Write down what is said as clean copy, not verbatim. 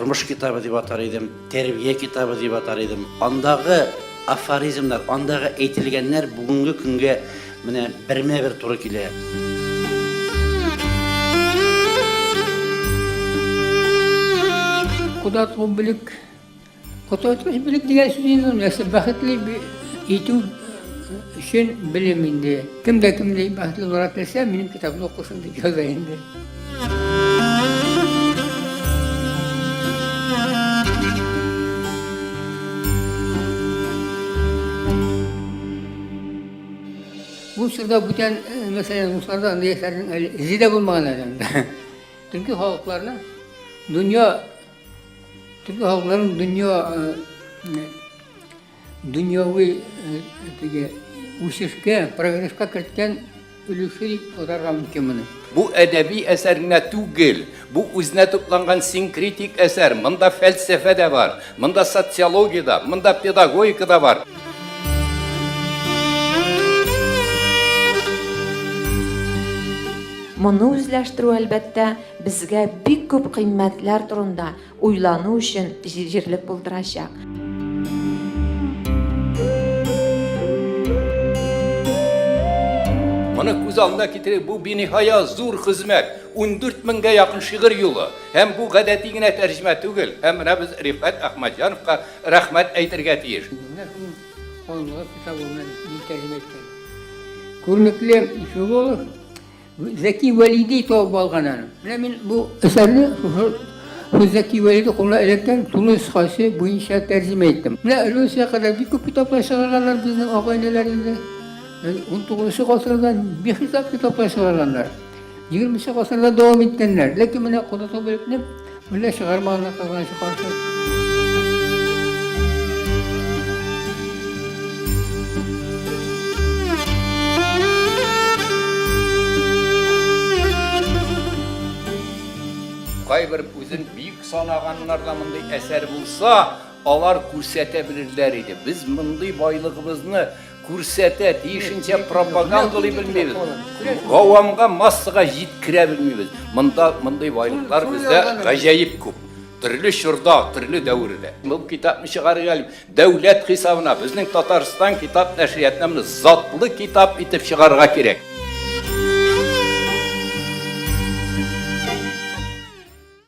тормыш китабы дип атар идем, тәрбия китабы дип атар идем. Андагы афоризмнар, андагы әйтелгәннәр бүгенге көнгә менә бермә-бер туры килә. Кудату билек, кудату билек дигән сүз инде бәхетле итү өчен белем инде. Кемдә бәхетле буларак телсә, минем китапны укысын дип яза инде. Bu sırada bütün mesela Ruslarda anlayışların izide bulmalarından. Türk halklarının dünyavi uçuşka, progreska kiritken ülüşü otarga mümkün. Bu edebi eserine tugil, bu üzne toplangan sinkritik eser, mında felsefe de var, mında sosyoloji da, mında pedagogika da var. Моны үзләштерү әлбәттә безгә бик күп кыйммәтләр турында уйлану өчен җирлек булдырачак. Моны күз алдына китереп, bu binihaya zor хезмәт, 14 меңгә якын шигырь юлы. Һәм бу гадәти генә тәрҗемә түгел. Һәм менә без Рифат Ахмаджановка рәхмәт әйтергә тиеш. Күрнекле филолог Zeki Veli'yi tavuk alganım. Ben bu eserini Zeki Veli'yi koluna elekten Tulu Iskası bu inşaat tercüme ettim. Rusya'ya kadar bir kitaplar çıkarırlar bizim ağabeylerinde. 19. asırdan bir kitaplar çıkarırlar. 20. asırda devam ettiler. Lakin bana kodata bölükle böyle çıkarmalarına kalkan çıkarsa. Кайбер үзен büyük санаганнарда мондый әсәр булса, алар күрсәтә белерләр иде. Без мондый байлыгыбызны күрсәтә, тиешенчә пропагандалый белмибез. Гавамга, массага җиткерә белмибез. Мондый байлыклар бездә гаҗәеп күп. Төрле чорда, төрле дәврдә. Бу китапны чыгарга дәүләт хисабына, безнең Татарстан китап нәшриятына затлы китап итеп чыгарга кирәк.